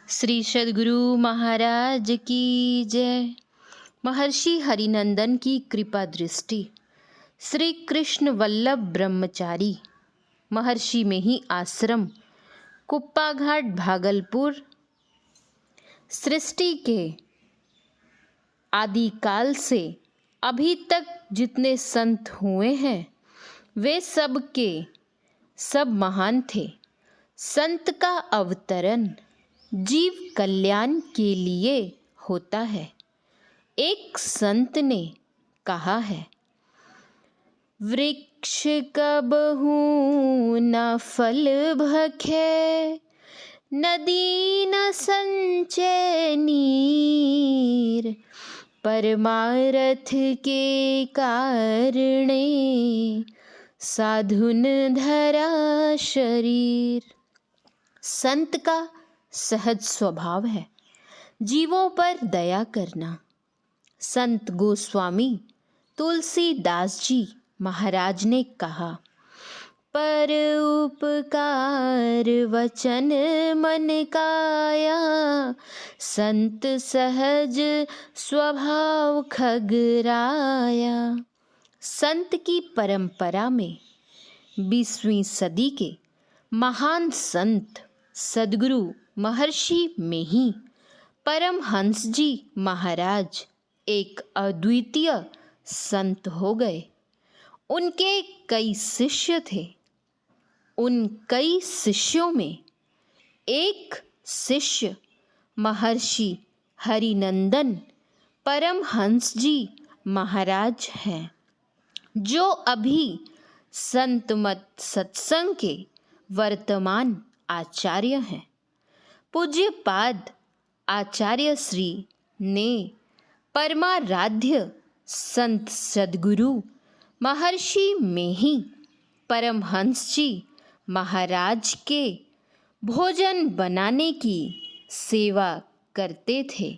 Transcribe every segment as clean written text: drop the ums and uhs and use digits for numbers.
श्री सद्गुरु महाराज की जय। महर्षि हरिनंदन की कृपा दृष्टि। श्री कृष्ण वल्लभ ब्रह्मचारी महर्षि में ही आश्रम, कुप्पा घाट, भागलपुर। सृष्टि के आदिकाल से अभी तक जितने संत हुए हैं वे सब के सब महान थे। संत का अवतरण जीव कल्याण के लिए होता है। एक संत ने कहा है, वृक्ष कबहू न फल भखे, नदी न संचय नीर, परमारथ के कारणे साधुन धरा शरीर। संत का सहज स्वभाव है जीवों पर दया करना। संत गोस्वामी तुलसीदास जी महाराज ने कहा, पर उपकार वचन मन काया, संत सहज स्वभाव खगराया। संत की परंपरा में 20वीं सदी के महान संत सद्गुरु महर्षि में ही परमहंस जी महाराज एक अद्वितीय संत हो गए। उनके कई शिष्य थे। उन कई शिष्यों में एक शिष्य महर्षि हरिनंदन परमहंस जी महाराज हैं, जो अभी संत मत सत्संग के वर्तमान आचार्य हैं। पूज्यपाद आचार्य श्री ने परमाराध्य संत सद्गुरु महर्षि में ही परमहंस जी महाराज के भोजन बनाने की सेवा करते थे।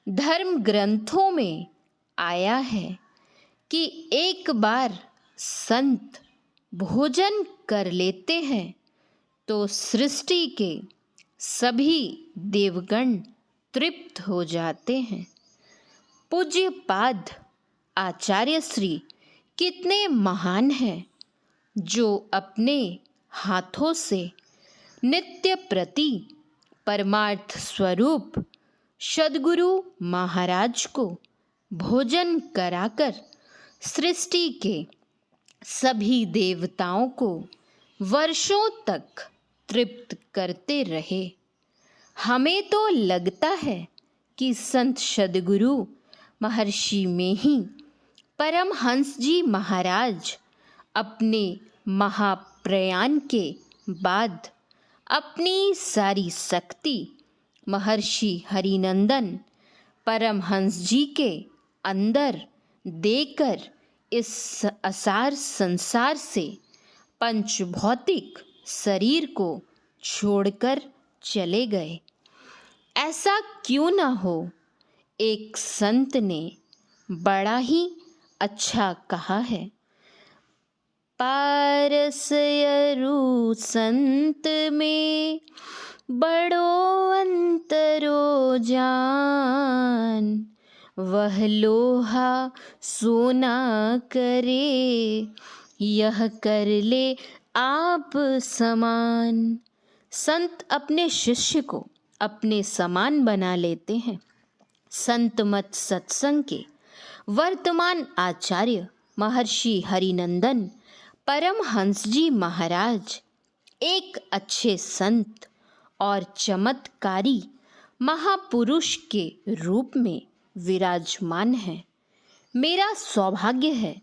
धर्म ग्रंथों में आया है कि एक बार संत भोजन कर लेते हैं तो सृष्टि के सभी देवगण तृप्त हो जाते हैं। पूज्यपाद आचार्य श्री कितने महान हैं, जो अपने हाथों से नित्य प्रति परमार्थ स्वरूप सद्गुरु महाराज को भोजन कराकर सृष्टि के सभी देवताओं को वर्षों तक तृप्त करते रहे। हमें तो लगता है कि संत सद्गुरु महर्षि में ही परमहंस जी महाराज अपने महाप्रयाण के बाद अपनी सारी शक्ति महर्षि हरिनंदन परमहंस जी के अंदर देकर इस असार संसार से पंचभौतिक शरीर को छोड़कर चले गए। ऐसा क्यों न हो। एक संत ने बड़ा ही अच्छा कहा है, पारस अरु संत में बड़ो अंतरो जान, वह लोहा सोना करे, यह कर ले आप समान। संत अपने शिष्य को अपने समान बना लेते हैं। संत मत सत्संग के वर्तमान आचार्य महर्षि हरिनंदन परमहंस जी महाराज एक अच्छे संत और चमत्कारी महापुरुष के रूप में विराजमान हैं। मेरा सौभाग्य है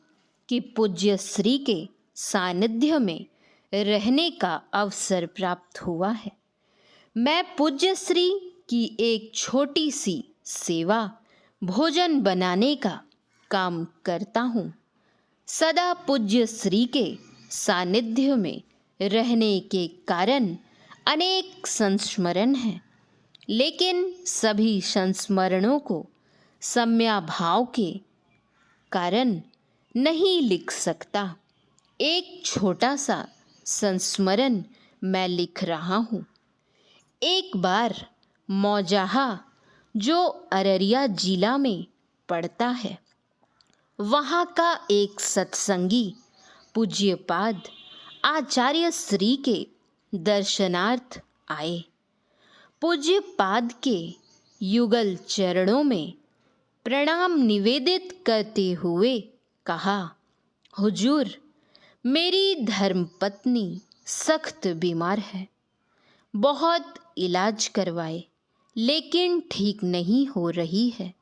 कि पूज्य श्री के सानिध्य में रहने का अवसर प्राप्त हुआ है। मैं पूज्य श्री की एक छोटी सी सेवा भोजन बनाने का काम करता हूँ। सदा पूज्य श्री के सानिध्य में रहने के कारण अनेक संस्मरण हैं, लेकिन सभी संस्मरणों को सम्या भाव के कारण नहीं लिख सकता। एक छोटा सा संस्मरण मैं लिख रहा हूँ। एक बार मौजाहा जो अररिया जिला में पड़ता है, वहाँ का एक सत्संगी पूज्यपाद आचार्य श्री के दर्शनार्थ आए। पूज्यपाद के युगल चरणों में प्रणाम निवेदित करते हुए कहा, हुजूर, मेरी धर्मपत्नी सख्त बीमार है। बहुत इलाज करवाए लेकिन ठीक नहीं हो रही है।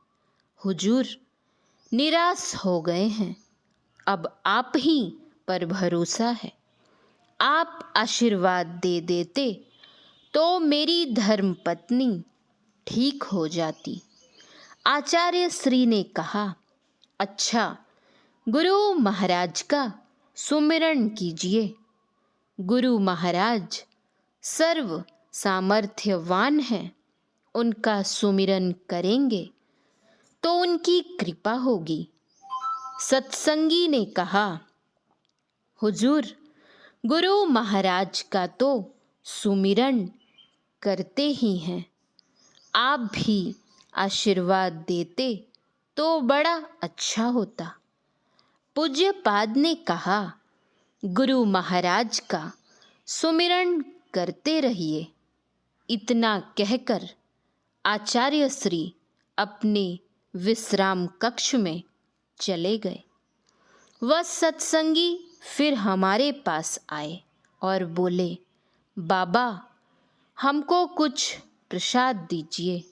हुजूर, निराश हो गए हैं। अब आप ही पर भरोसा है। आप आशीर्वाद दे देते तो मेरी धर्मपत्नी ठीक हो जाती। आचार्य श्री ने कहा, अच्छा, गुरु महाराज का सुमिरन कीजिए। गुरु महाराज सर्व सामर्थ्यवान हैं, उनका सुमिरन करेंगे तो उनकी कृपा होगी। सत्संगी ने कहा, हुजूर, गुरु महाराज का तो सुमिरन करते ही हैं, आप भी आशीर्वाद देते तो बड़ा अच्छा होता। पूज्यपाद ने कहा, गुरु महाराज का सुमिरन करते रहिए। इतना कहकर आचार्य श्री अपने विश्राम कक्ष में चले गए। वह सत्संगी फिर हमारे पास आए और बोले, बाबा, हमको कुछ प्रसाद दीजिए।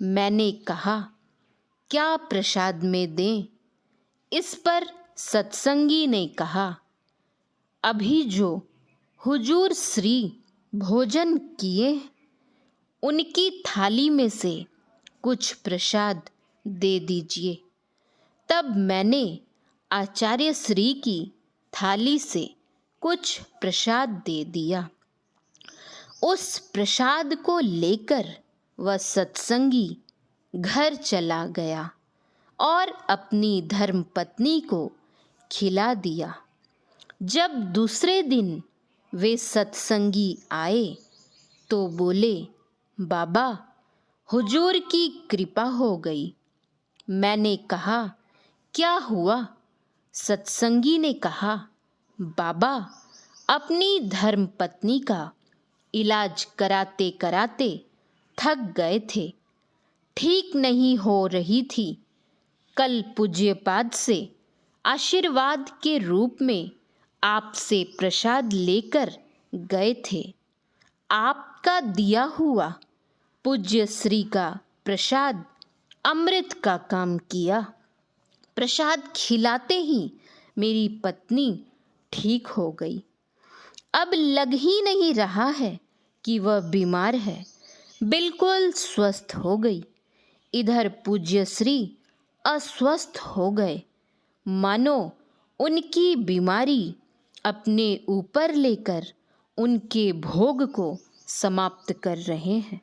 मैंने कहा, क्या प्रसाद में दें? इस पर सत्संगी ने कहा, अभी जो हुजूर श्री भोजन किए उनकी थाली में से कुछ प्रसाद दे दीजिए। तब मैंने आचार्य श्री की थाली से कुछ प्रसाद दे दिया। उस प्रसाद को लेकर वह सत्संगी घर चला गया और अपनी धर्मपत्नी को खिला दिया। जब दूसरे दिन वे सत्संगी आए तो बोले, बाबा, हुजूर की कृपा हो गई। मैंने कहा, क्या हुआ? सत्संगी ने कहा, बाबा, अपनी धर्मपत्नी का इलाज कराते कराते थक गए थे, ठीक नहीं हो रही थी। कल पूज्यपाद से आशीर्वाद के रूप में आपसे प्रसाद लेकर गए थे। आपका दिया हुआ पूज्य श्री का प्रसाद अमृत का काम किया। प्रसाद खिलाते ही मेरी पत्नी ठीक हो गई। अब लग ही नहीं रहा है कि वह बीमार है, बिल्कुल स्वस्थ हो गई। इधर पूज्य श्री अस्वस्थ हो गए, मानो उनकी बीमारी अपने ऊपर लेकर उनके भोग को समाप्त कर रहे हैं।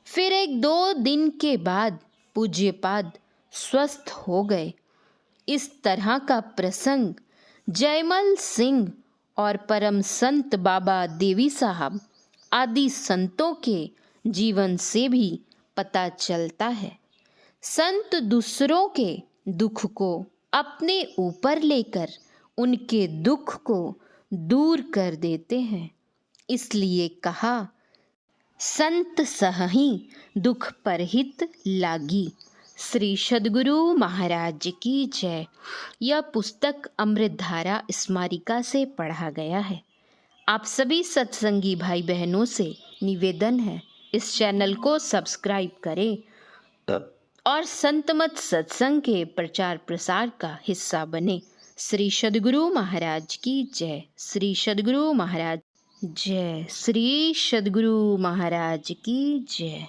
फिर 1-2 दिन के बाद पूज्यपाद स्वस्थ हो गए। इस तरह का प्रसंग जयमल सिंह और परम संत बाबा देवी साहब आदि संतों के जीवन से भी पता चलता है। संत दूसरों के दुख को अपने ऊपर लेकर उनके दुख को दूर कर देते हैं। इसलिए कहा, संत सहहि दुख परहित लागी। श्री सद्गुरु महाराज की जय। यह पुस्तक अमृतधारा स्मारिका से पढ़ा गया है। आप सभी सत्संगी भाई बहनों से निवेदन है, इस चैनल को सब्सक्राइब करें और संतमत सत्संग के प्रचार प्रसार का हिस्सा बने। श्री सद्गुरु महाराज की जय। श्री सद्गुरु महाराज जय। श्री सद्गुरु महाराज की जय।